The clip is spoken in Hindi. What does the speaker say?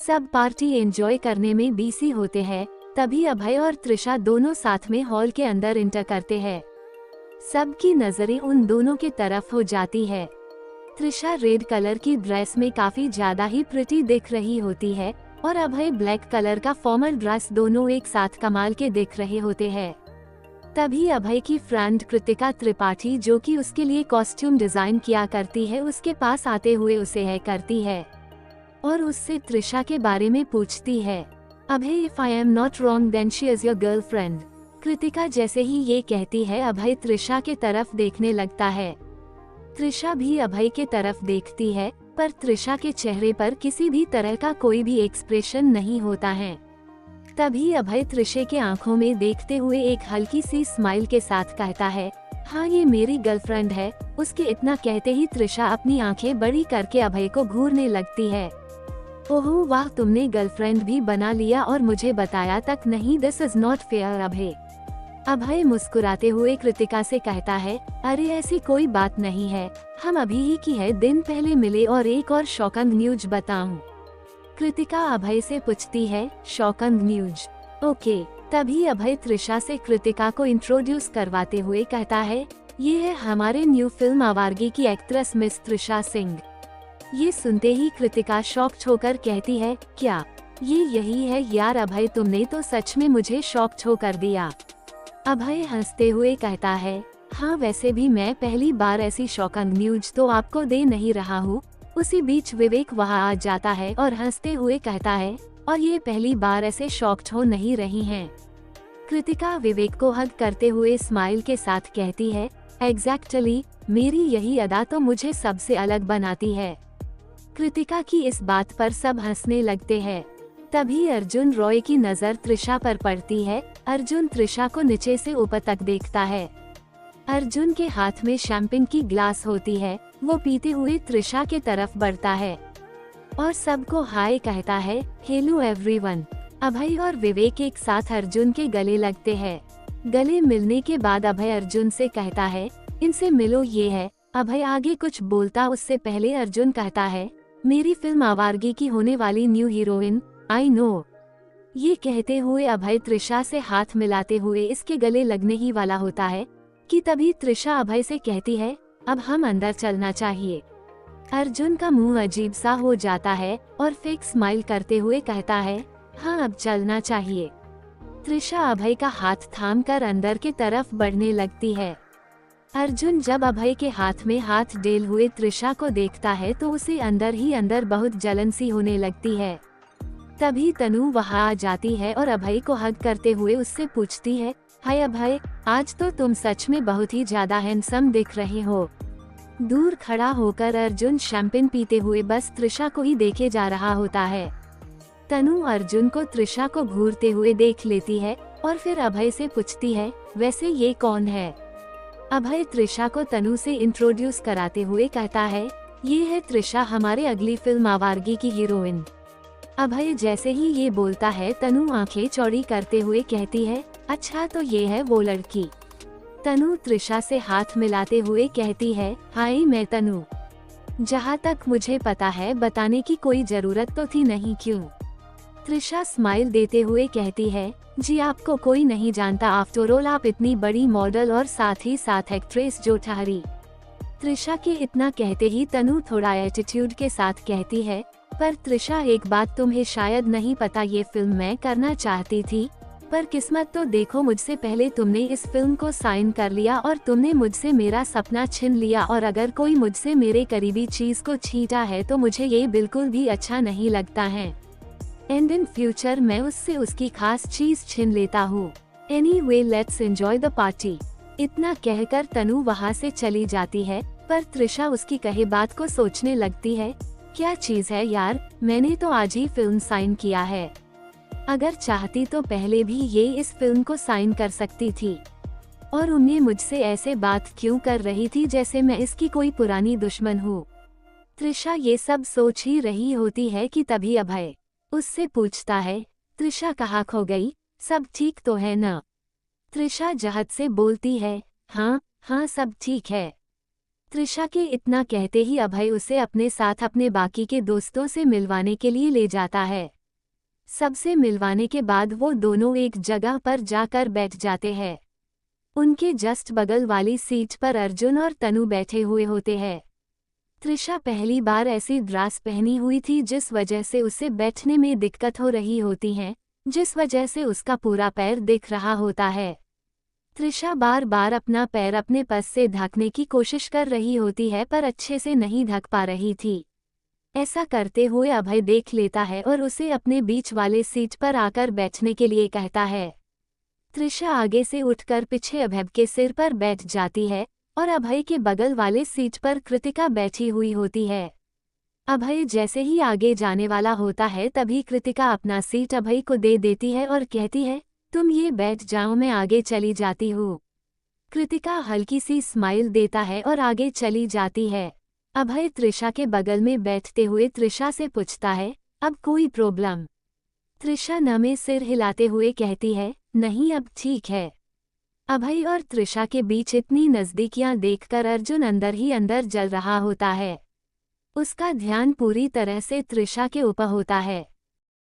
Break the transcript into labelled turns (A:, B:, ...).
A: सब पार्टी एंजॉय करने में बिजी होते हैं। तभी अभय और त्रिशा दोनों साथ में हॉल के अंदर इंटर करते हैं। सबकी नजरें उन दोनों के तरफ हो जाती है। त्रिशा रेड कलर की ड्रेस में काफी ज्यादा ही प्रिटी दिख रही होती है और अभय ब्लैक कलर का फॉर्मल ड्रेस, दोनों एक साथ कमाल के दिख रहे होते हैं। तभी अभय की फ्रेंड कृतिका त्रिपाठी, जो कि उसके लिए कॉस्ट्यूम डिजाइन किया करती है, उसके पास आते हुए उसे है करती है और उससे त्रिशा के बारे में पूछती है। Abhay, if I am not wrong then she is your girlfriend. Kritika जैसे ही ये कहती है, अभय त्रिशा के तरफ देखने लगता है। त्रिशा भी अभय के तरफ देखती है, पर त्रिशा के चेहरे पर किसी भी तरह का कोई भी एक्सप्रेशन नहीं होता है। तभी अभय त्रिशा के आंखों में देखते हुए एक हल्की सी स्माइल के साथ कहता है, हाँ ये मेरी गर्लफ्रेंड है। उसके इतना कहते ही त्रिशा अपनी आंखें बड़ी करके अभय को घूरने लगती है। ओह वाह, तुमने गर्लफ्रेंड भी बना लिया और मुझे बताया तक नहीं, दिस इज नॉट फेयर अभय। अभय मुस्कुराते हुए कृतिका से कहता है, अरे ऐसी कोई बात नहीं है, हम अभी ही की है दिन पहले मिले और एक और शॉकिंग न्यूज बताऊं। कृतिका अभय से पूछती है, शॉकिंग न्यूज? ओके। तभी अभय त्रिशा से कृतिका को इंट्रोड्यूस करवाते हुए कहता है, ये है हमारे न्यू फिल्म आवारगी की एक्ट्रेस मिस त्रिशा सिंह। ये सुनते ही कृतिका शॉक होकर कहती है, क्या ये यही है यार अभय, तुमने तो सच में मुझे शॉक कर दिया। अभय हंसते हुए कहता है, हाँ वैसे भी मैं पहली बार ऐसी शॉकिंग न्यूज तो आपको दे नहीं रहा हूँ। उसी बीच विवेक वहाँ आ जाता है और हंसते हुए कहता है, और ये पहली बार ऐसे शॉक्ड हो नहीं रही हैं। कृतिका विवेक को हग करते हुए स्माइल के साथ कहती है, एग्जैक्टली, मेरी यही अदा तो मुझे सबसे अलग बनाती है। कृतिका की इस बात पर सब हंसने लगते हैं। तभी अर्जुन रॉय की नजर त्रिशा पर पड़ती है। अर्जुन त्रिशा को नीचे से ऊपर तक देखता है। अर्जुन के हाथ में शैंपेन की ग्लास होती है। वो पीते हुए त्रिशा के तरफ बढ़ता है और सबको हाय कहता है, हेलो एवरीवन। अभय और विवेक एक साथ अर्जुन के गले लगते हैं। गले मिलने के बाद अभय अर्जुन से कहता है, इनसे मिलो, ये है। अभय आगे कुछ बोलता उससे पहले अर्जुन कहता है, मेरी फिल्म आवारगी की होने वाली न्यू हीरोइन, आई नो। ये कहते हुए अभय त्रिशा से हाथ मिलाते हुए इसके गले लगने ही वाला होता है कि तभी त्रिशा अभय से कहती है, अब हम अंदर चलना चाहिए। अर्जुन का मुंह अजीब सा हो जाता है और फेक स्माइल करते हुए कहता है, हाँ अब चलना चाहिए। त्रिशा अभय का हाथ थामकर अंदर के तरफ बढ़ने लगती है। अर्जुन जब अभय के हाथ में हाथ डेल हुए त्रिशा को देखता है तो उसे अंदर ही अंदर बहुत जलन सी होने लगती है। तभी तनु वहां आ जाती है और अभय को हग करते हुए उससे पूछती है, हाय अभय, आज तो तुम सच में बहुत ही ज्यादा हैंडसम दिख रहे हो। दूर खड़ा होकर अर्जुन शैंपेन पीते हुए बस त्रिशा को ही देखे जा रहा होता है। तनु अर्जुन को त्रिशा को घूरते हुए देख लेती है और फिर अभय से पूछती है, वैसे ये कौन है? अभय त्रिशा को तनु से इंट्रोड्यूस कराते हुए कहता है, ये है त्रिशा, हमारे अगली फिल्म आवारगी की हीरोइन। अभय जैसे ही ये बोलता है, तनु आंखें चौड़ी करते हुए कहती है, अच्छा तो ये है वो लड़की। तनु त्रिशा से हाथ मिलाते हुए कहती है, हाय मैं तनु। जहाँ तक मुझे पता है बताने की कोई जरूरत तो थी नहीं, क्यों? त्रिशा स्माइल देते हुए कहती है, जी आपको कोई नहीं जानता, आफ्टर ऑल आप इतनी बड़ी मॉडल और साथ ही साथ एक्ट्रेस जो ठहरी। त्रिशा के इतना कहते ही तनु थोड़ा एटीट्यूड के साथ कहती है, पर त्रिशा एक बात तुम्हें शायद नहीं पता, ये फिल्म मैं करना चाहती थी, पर किस्मत तो देखो, मुझसे पहले तुमने इस फिल्म को साइन कर लिया और तुमने मुझसे मेरा सपना छीन लिया, और अगर कोई मुझसे मेरे करीबी चीज को छीटा है तो मुझे ये बिल्कुल भी अच्छा नहीं लगता है। एंड इन फ्यूचर मैं उससे उसकी खास चीज छीन लेता हूँ। Anyway let's enjoy the party. इतना कहकर तनु वहाँ से चली जाती है, पर त्रिशा उसकी कहे बात को सोचने लगती है, क्या चीज है यार, मैंने तो आज ही फिल्म साइन किया है। अगर चाहती तो पहले भी ये इस फिल्म को साइन कर सकती थी, और उन्हें मुझसे ऐसे बात क्यों कर रही थी जैसे मैं इसकी कोई पुरानी दुश्मन हूँ। त्रिशा ये सब सोच ही रही होती है कि तभी अभय उससे पूछता है, त्रिशा कहाँ खो गई, सब ठीक तो है ना? त्रिशा जहद से बोलती है, हाँ हाँ सब ठीक है। त्रिशा के इतना कहते ही अभय उसे अपने साथ अपने बाकी के दोस्तों से मिलवाने के लिए ले जाता है। सबसे मिलवाने के बाद वो दोनों एक जगह पर जाकर बैठ जाते हैं। उनके जस्ट बगल वाली सीट पर अर्जुन और तनु बैठे हुए होते हैं। त्रिशा पहली बार ऐसी ड्रेस पहनी हुई थी जिस वजह से उसे बैठने में दिक्कत हो रही होती है, जिस वजह से उसका पूरा पैर दिख रहा होता है। त्रिशा बार बार अपना पैर अपने पस से ढकने की कोशिश कर रही होती है पर अच्छे से नहीं ढक पा रही थी। ऐसा करते हुए अभय देख लेता है और उसे अपने बीच वाले सीट पर आकर बैठने के लिए कहता है। त्रिशा आगे से उठकर पीछे अभय के सिर पर बैठ जाती है और अभय के बगल वाले सीट पर कृतिका बैठी हुई होती है। अभय जैसे ही आगे जाने वाला होता है तभी कृतिका अपना सीट अभय को दे देती है और कहती है, तुम ये बैठ जाओ, मैं आगे चली जाती हूँ। कृतिका हल्की सी स्माइल देता है और आगे चली जाती है। अभय त्रिशा के बगल में बैठते हुए त्रिशा से पूछता है, अब कोई प्रॉब्लम? त्रिशा नमे सिर हिलाते हुए कहती है, नहीं अब ठीक है। अभय और त्रिशा के बीच इतनी नज़दीकियां देखकर अर्जुन अंदर ही अंदर जल रहा होता है। उसका ध्यान पूरी तरह से त्रिशा के ऊपर होता है।